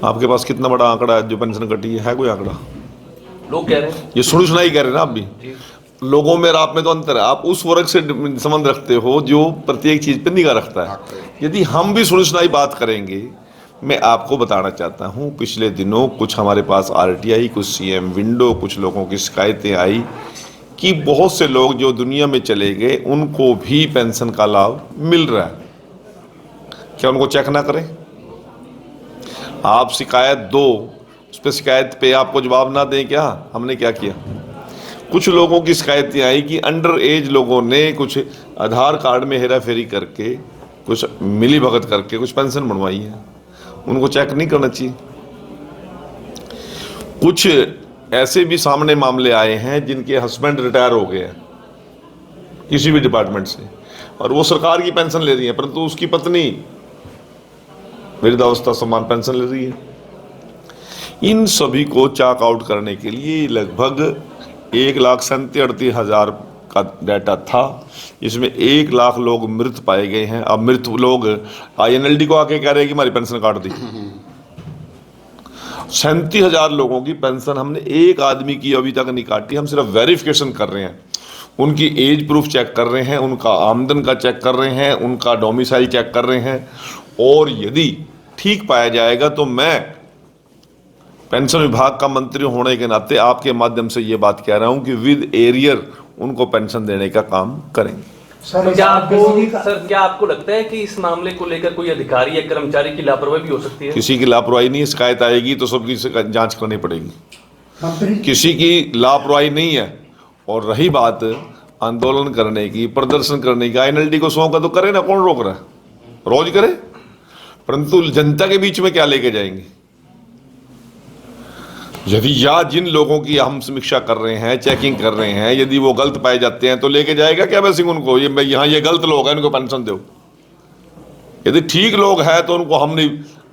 आपके पास कितना बड़ा आंकड़ा है जो पेंशन कटी है कोई आंकड़ा? लोग कह रहे हैं ये सुनी सुनाई कह रहे हैं ना आप भी। लोगों में और आप में तो अंतर है। आप उस वर्ग से संबंध रखते हो जो प्रत्येक चीज पर निगाह रखता है। यदि हम भी सुनी सुनाई बात करेंगे, मैं आपको बताना चाहता हूं, पिछले दिनों कुछ हमारे पास आरटीआई, कुछ सीएम विंडो, कुछ लोगों की शिकायतें आई कि बहुत से लोग जो दुनिया में चले गए उनको भी पेंशन का लाभ मिल रहा है। क्या उनको चेक ना करें? आप शिकायत दो, उस पर शिकायत पे आपको जवाब ना दें क्या? हमने क्या किया? कुछ लोगों की शिकायतें आई कि अंडर एज लोगों ने कुछ आधार कार्ड में हेरा फेरी करके, कुछ मिली भगत करके कुछ पेंशन बनवाई है। उनको चेक नहीं करना चाहिए? कुछ ऐसे भी सामने मामले आए हैं जिनके हस्बैंड रिटायर हो गए हैं किसी भी डिपार्टमेंट से और वो सरकार की पेंशन ले रही है, परंतु उसकी पत्नी वृद्धावस्था सम्मान पेंशन ले रही है। इन सभी को चेक आउट करने के लिए लगभग 1,37,38,000 का डाटा था। इसमें 1 लाख लोग मृत पाए गए हैं। अब मृत लोग INLD को आके कह रहे हैं कि हमारी पेंशन काट दी। 37,000 लोगों की पेंशन हमने एक आदमी की अभी तक नहीं काटी। हम सिर्फ वेरिफिकेशन कर रहे हैं, उनकी एज प्रूफ चेक कर रहे हैं, उनका आमदन का चेक कर रहे हैं, उनका डोमिसाइल चेक कर रहे हैं। और यदि ठीक पाया जाएगा तो मैं पेंशन विभाग का मंत्री होने के नाते आपके माध्यम से ये बात कह रहा हूं कि विद एरियर उनको पेंशन देने का काम करेंगे। सर क्या आपको लगता है कि इस मामले को लेकर कोई अधिकारी या कर्मचारी की लापरवाही भी हो सकती है? किसी की लापरवाही नहीं, शिकायत आएगी तो सबकी जांच करनी पड़ेगी। किसी की लापरवाही नहीं है। और रही बात आंदोलन करने की, प्रदर्शन करने की, INLD को सौंपा तो करे ना, कौन रोक रहा है? रोज करे, परंतु जनता के बीच में क्या लेके जाएंगे? यदि या जिन लोगों की हम समीक्षा कर रहे हैं, चेकिंग कर रहे हैं, यदि वो गलत पाए जाते हैं तो लेके जाएगा क्या वैसे उनको? ये यहाँ ये गलत लोग हैं, इनको पेंशन दो। यदि ठीक लोग हैं तो उनको हम नहीं,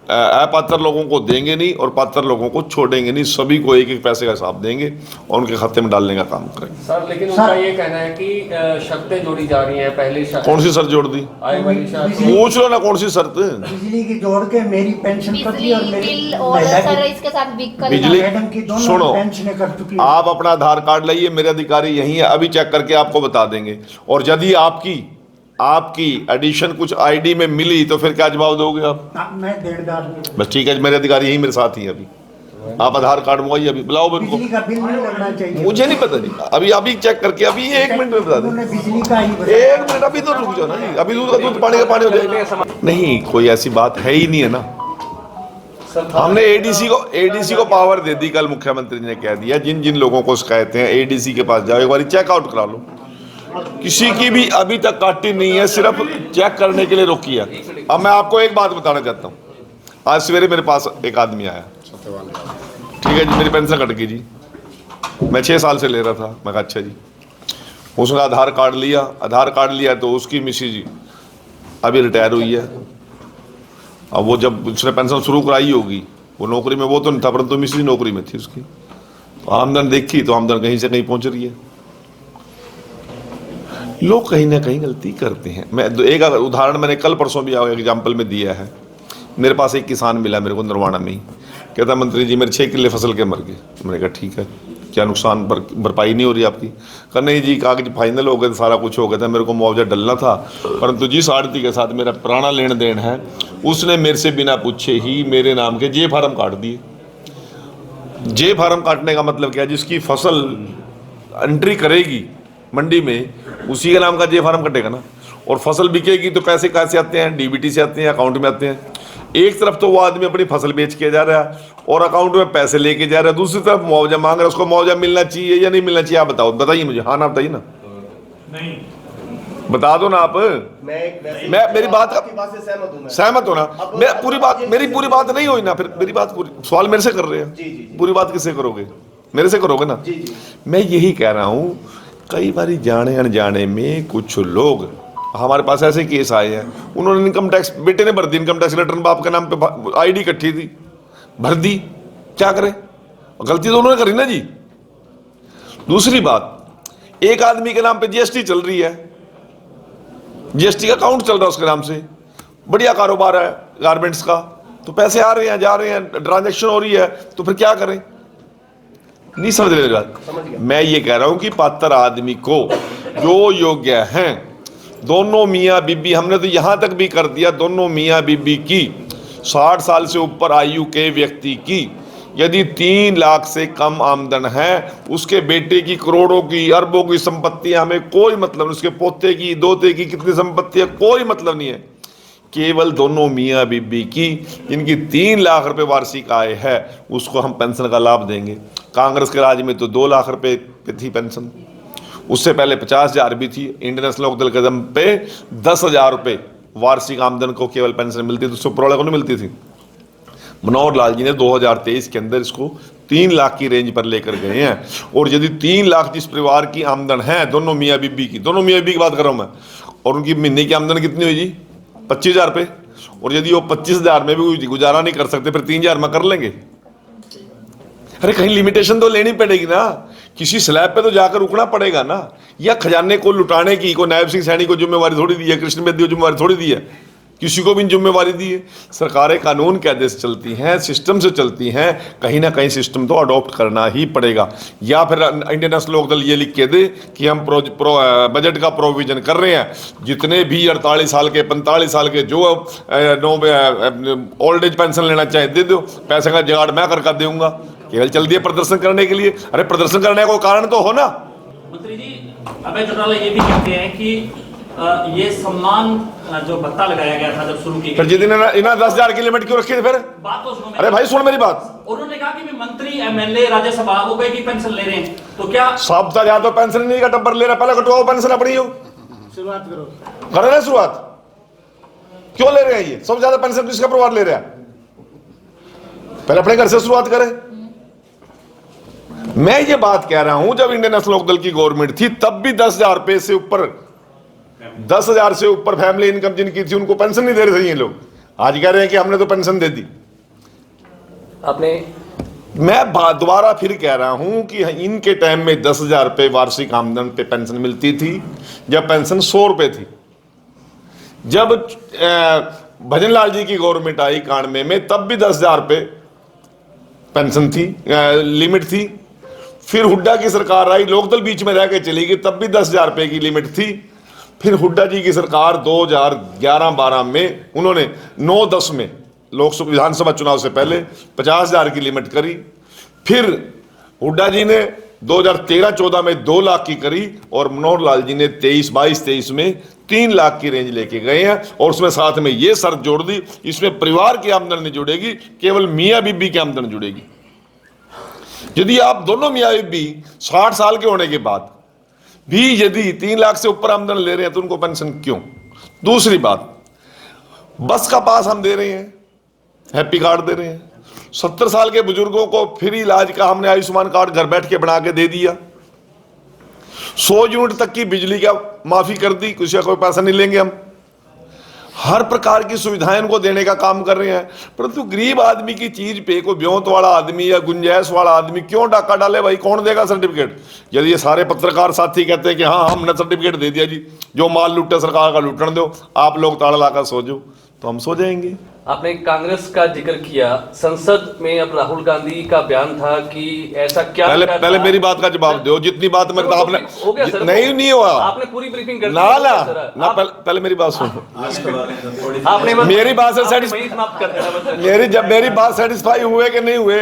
अपात्र लोगों को देंगे नहीं और पात्र लोगों को छोड़ेंगे नहीं। सभी को एक एक पैसे का हिसाब देंगे और उनके खाते में डालने का काम करेंगे। सर लेकिन उनका ये कहना है कि शर्तें जोड़ी जा रही हैं। पहले कौन सी शर्त जोड़ दी? पूछ लो ना कौन सी शर्त? बिजली की जोड़ के मेरी पेंशन कर दी और मेरी सर इसके साथ बिजली सुनो, पेंशन कर चुकी। आप अपना आधार कार्ड लाइए, मेरे अधिकारी यही है, अभी चेक करके आपको बता देंगे। और यदि आपकी एडिशन कुछ आईडी में मिली तो फिर क्या जवाब दोगे आप? मैं देड़दार। बस ठीक है, मेरे अधिकारी यही मेरे साथ ही अभी। आप आधार कार्ड मंगवाइए, अभी बुलाओ उनको। बिजली का बिल नहीं लगना चाहिए। मुझे नहीं पता जी, अभी चेक करके अभी 1 मिनट में बता दें। बिजली का ही 1 मिनट, अभी तो रुक जाओ ना जी। अभी दूध का दूध, पानी का पानी हो जाएगा। नहीं, कोई ऐसी बात है ही नहीं है ना। हमने एडीसी को पावर दे दी। कल मुख्यमंत्री ने कह दिया जिन जिन लोगों को शिकायतें हैं एडीसी के पास जाओ, एक बार चेकआउट करा लो। किसी की भी अभी तक काटी नहीं है, सिर्फ चेक करने के लिए रोकी है। अब मैं आपको एक बात बताना चाहता हूँ। आज सवेरे मेरे पास एक आदमी आया, ठीक है जी, मेरी पेंशन कट गई जी, मैं 6 साल से ले रहा था। मैं कहा अच्छा जी। उसने आधार कार्ड लिया तो उसकी मिसेज जी अभी रिटायर हुई है। अब वो जब उसने पेंशन शुरू कराई होगी, वो नौकरी में वो तो नहीं था, परंतु मिसेज नौकरी में थी उसकी। तो आमदन देखी तो आमदन कहीं से कहीं पहुंच रही है। लोग कहीं ना कहीं गलती करते हैं। मैं एक उदाहरण मैंने कल परसों भी एग्जाम्पल में दिया है। मेरे पास एक किसान मिला मेरे को नरवाना में ही, कहता मंत्री जी मेरे 6 किले फसल के मर गए। मैंने कहा ठीक है, क्या नुकसान भरपाई नहीं हो रही आपकी? कहा नहीं जी, कागज फाइनल हो गए, सारा कुछ हो गया था, मेरे को मुआवजा डलना था, परंतु जिस आड़ती के साथ मेरा पुराना लेन देन है उसने मेरे से बिना पूछे ही मेरे नाम के जे फार्म काट दिए। जे फार्म काटने का मतलब क्या है? जिसकी फसल एंट्री करेगी मंडी में उसी के नाम का जे फार्म कटेगा ना। और फसल बिकेगी तो पैसे कहाँ से आते हैं? डीबीटी से आते हैं, अकाउंट में आते हैं। एक तरफ तो वो आदमी अपनी फसल बेच के जा रहा है और अकाउंट में पैसे लेके जा रहा है, दूसरी तरफ मुआवजा मांग रहा है। उसको मुआवजा मिलना चाहिए या नहीं मिलना चाहिए? आप बताइए मुझे। हाँ ना बताइए ना, नहीं बता दो ना आप। मैं मेरी बात सहमत हो ना? मेरी पूरी बात नहीं हुई ना, फिर मेरी बात पूरी। सवाल मेरे से कर रहे हैं, पूरी बात किससे करोगे? मेरे से करोगे ना। मैं यही कह रहा हूँ, कई बार जाने अनजाने में कुछ लोग, हमारे पास ऐसे केस आए हैं, उन्होंने इनकम टैक्स, बेटे ने भर दी इनकम टैक्स रिटर्न, बाप के नाम पे आईडी इकट्ठी थी, भर दी, क्या करें? गलती तो उन्होंने करी ना जी। दूसरी बात, एक आदमी के नाम पे जीएसटी चल रही है, जीएसटी का अकाउंट चल रहा है उसके नाम से, बढ़िया कारोबार है गारमेंट्स का, तो पैसे आ रहे हैं, जा रहे हैं, ट्रांजैक्शन हो रही है, तो फिर क्या करें? नहीं समझ रहे मेरी बात। मैं ये कह रहा हूं कि पात्र आदमी को जो योग्य हैं, दोनों मियाँ बीबी, हमने तो यहां तक भी कर दिया, दोनों मियाँ बीबी की 60 साल से ऊपर आयु के व्यक्ति की यदि 3 लाख से कम आमदन है, उसके बेटे की करोड़ों की, अरबों की संपत्ति, हमें कोई मतलब नहीं, उसके पोते की, दोते की कितनी संपत्ति है, कोई मतलब नहीं है। केवल दोनों मियाँ बीबी की जिनकी 3 लाख रुपए वार्षिक आय है, उसको हम पेंशन का लाभ देंगे। कांग्रेस के राज में तो 2 लाख रुपए पे थी पेंशन, उससे पहले 50,000 भी थी। इंडियन नेशनल लोकदल के दम पे 10,000 रुपए वार्षिक आमदन को केवल पेंशन मिलती थी, उससे ऊपर वाले को नहीं मिलती थी। मनोहर लाल जी ने 2023 के अंदर इसको 3 लाख की रेंज पर लेकर गए हैं। और यदि 3 लाख जिस परिवार की आमदन है, दोनों मियाँ बीबी की, दोनों मियाँ बीबी की बात कर रहा हूं मैं, और उनकी महीने की आमदन कितनी हुई जी? 25,000 रुपये। और यदि वो 25,000 में भी गुजारा नहीं कर सकते, फिर 3,000 में कर लेंगे। अरे कहीं लिमिटेशन तो लेनी पड़ेगी ना, किसी स्लैब पे तो जाकर रुकना पड़ेगा ना। या खजाने को लुटाने की को नायब सिंह सैनी को जिम्मेवारी थोड़ी दी है, कृष्ण बेदी को जिम्मेवारी थोड़ी दी है, किसी को भी जिम्मेवारी दी है। सरकारें कानून के आदेश से चलती हैं, सिस्टम से चलती हैं, कहीं ना कहीं सिस्टम तो अडॉप्ट करना ही पड़ेगा। या फिर इंडियन नेशनल लोकदल ये लिख के दे कि हम बजट का प्रोविजन कर रहे हैं, जितने भी 48 साल के, 45 साल के जो ओल्ड एज पेंशन लेना चाहे दे दो, पैसे का जुगाड़ मैं कर दूंगा। केवल चल दिए प्रदर्शन करने के लिए। अरे प्रदर्शन करने का कोई कारण तो हो ना। मंत्री जी, अभय चौटाला ये भी कहते हैं कि ये सम्मान जो भत्ता लगाया गया था जब शुरू की फिर जितने इन्हें 10,000 की लिमिट क्यों रखी थी फिर? बात तो सुनो। अरे भाई सुन मेरी बात। उन्होंने कहा कि मंत्री, एमएलए, राज्यसभा वो कहीं की पेंशन ले रहे हैं, तो क्या सब जा तो पेंशन नहीं का टब्बर ले रहा, पहले कटवाओ पेंशन अपनी हो, शुरुआत करो, कर रहे शुरुआत। क्यों ले रहे हैं ये? सबसे ज्यादा पेंशन किसका परिवार ले रहा है? पहले अपने घर से शुरुआत करें। मैं ये बात कह रहा हूं, जब इंडियन नेशनल लोकदल की गवर्नमेंट थी तब भी 10,000 रुपए से ऊपर, 10,000 से ऊपर फैमिली इनकम जिनकी थी उनको पेंशन नहीं दे रहे थे ये लोग। आज कह रहे हैं कि हमने तो पेंशन दे दी। आपने मैं दोबारा फिर कह रहा हूं कि इनके टाइम में 10,000 रुपए वार्षिक आमदन पे पेंशन मिलती थी, जब पेंशन 100 रुपए थी। जब भजन लाल जी की गवर्नमेंट आई 91 में, तब भी 10,000 रुपए पेंशन थी, लिमिट थी। फिर हुड्डा की सरकार आई, लोकदल बीच में रह के चली गई, तब भी 10,000 रुपए की लिमिट थी। फिर हुड्डा जी की सरकार 2011-12 में उन्होंने 9-10 में लोकसभा विधानसभा चुनाव से पहले 50,000 की लिमिट करी। फिर हुड्डा जी ने 2013-14 में 2 लाख की करी, और मनोहर लाल जी ने 22-23 में 3 लाख की रेंज लेके गए हैं। और उसमें साथ में ये शर्त जोड़ दी, इसमें परिवार की आमदन नहीं जुड़ेगी, केवल मियाँ बीबी की आमदन जुड़ेगी। यदि आप दोनों मियाँ बीबी 60 साल के होने के बाद भी यदि 3 लाख से ऊपर आमदन ले रहे हैं तो उनको पेंशन क्यों? दूसरी बात, बस का पास हम दे रहे हैं, हैप्पी कार्ड दे रहे हैं, 70 साल के बुजुर्गों को फ्री इलाज का हमने आयुष्मान कार्ड घर बैठ के बना के दे दिया, 100 यूनिट तक की बिजली का माफी कर दी, किसी का कोई पैसा नहीं लेंगे हम। हर प्रकार की सुविधाएं उनको देने का काम कर रहे हैं। परंतु गरीब आदमी की चीज पे कोई ब्योंत वाला आदमी या गुंजाइश वाला आदमी क्यों डाका डाले भाई? कौन देगा सर्टिफिकेट? यदि ये सारे पत्रकार साथी कहते हैं कि हाँ हमने सर्टिफिकेट दे दिया जी, जो माल लूटे सरकार का लूटने दो, आप लोग ताला लाकर सो जाओ, तो हम सो जाएंगे। आपने कांग्रेस का जिक्र किया, संसद में अब राहुल गांधी का बयान था कि ऐसा क्या पहले मेरी बात का जवाब दो। जितनी बात मैं आपने हो गया सर, नहीं हुआ, आपने पूरी ब्रीफिंग कर ना पहले मेरी बात सुनो। आपने मेरी बात से समाप्त कर देना। मेरी बात सेटिस्फाई हुए कि नहीं हुए?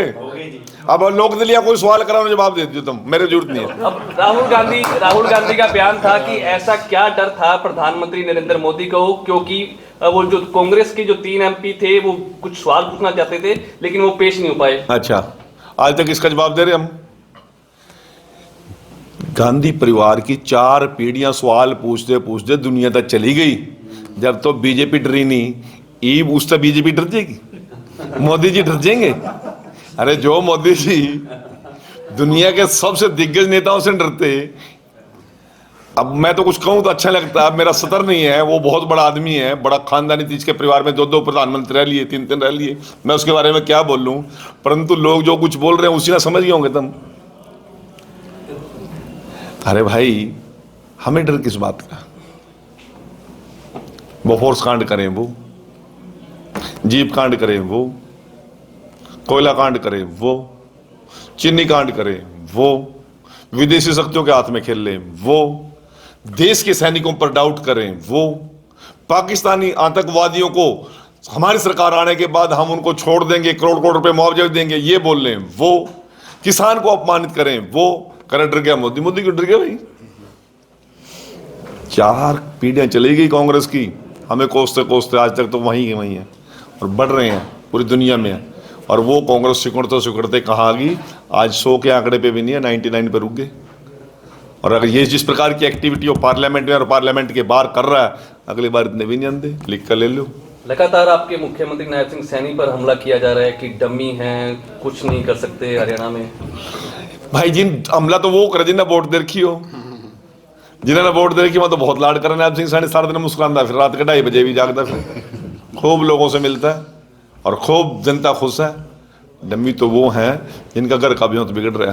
अब लोकदलिया कोई सवाल कराओ, जवाब दे दो तुम, मेरे जरूरत नहीं है। अब राहुल गांधी का बयान था कि ऐसा क्या डर था प्रधानमंत्री नरेंद्र मोदी को, क्योंकि वो जो कांग्रेस के जो 3 MP थे वो कुछ सवाल पूछना चाहते थे लेकिन वो पेश नहीं हो पाए। अच्छा, आज तक इसका जवाब दे रहे हम। गांधी परिवार की 4 पीढ़ियां सवाल पूछते पूछते दुनिया तक चली गई। जब तो बीजेपी डरी नहीं, ईब उससे बीजेपी डर जाएगी? मोदी जी डर जाएंगे? अरे जो मोदी जी दुनिया के सबसे दिग्गज नेताओं से डरते, अब मैं तो कुछ कहूं तो अच्छा लगता है, मेरा सतर नहीं है, वो बहुत बड़ा आदमी है, बड़ा खानदानी थी, इसके परिवार में 2 प्रधानमंत्री रह लिए, 3 रह लिए, मैं उसके बारे में क्या बोल लूं। परंतु लोग जो कुछ बोल रहे हैं उसी ना समझ गए होंगे तुम। अरे भाई हमें डर किस बात का? वो फोर्स कांड करें, वो जीप कांड करें वो, कोयला कांड करें वो, चीनी कांड करें वो, विदेशी शक्तियों के हाथ में खेल लें वो, देश के सैनिकों पर डाउट करें वो, पाकिस्तानी आतंकवादियों को हमारी सरकार आने के बाद हम उनको छोड़ देंगे, करोड़ करोड़ रुपए मुआवजा देंगे, ये बोल लें वो, किसान को अपमानित करें वो। कर डर गया मोदी। मोदी क्यों डर गया भाई? 4 पीढ़ियां चली गई कांग्रेस की, हमें कोसते कोसते आज तक तो वहीं है और बढ़ रहे हैं, पूरी दुनिया में है। और वो कांग्रेस सिकुड़ते सिकुड़ते कहाँ आ गई, आज 100 के आंकड़े पे भी नहीं है, 99 पे रुक गए। और अगर ये जिस प्रकार की एक्टिविटी वो पार्लियामेंट में और पार्लियामेंट के बाहर कर रहा है, अगली बार इतने भी नहीं आते, लिख कर ले लो। लगातार आपके मुख्यमंत्री नायब सिंह सैनी पर हमला किया जा रहा है कि डमी हैं, कुछ नहीं कर सकते हरियाणा में। भाई जिन हमला तो वो करे जिन्हें वोट दे रखी हो, जिन्होंने वोट दे रखी, मैं तो बहुत लाड कर नायब सिंह सैनी, सारा दिन मुस्कुराता, फिर रात के 2:30 बजे भी जागता, फिर खूब लोगों से मिलता है और खूब जनता खुश है। डमी तो वो हैं जिनका घर का भी बिगड़ रहा है।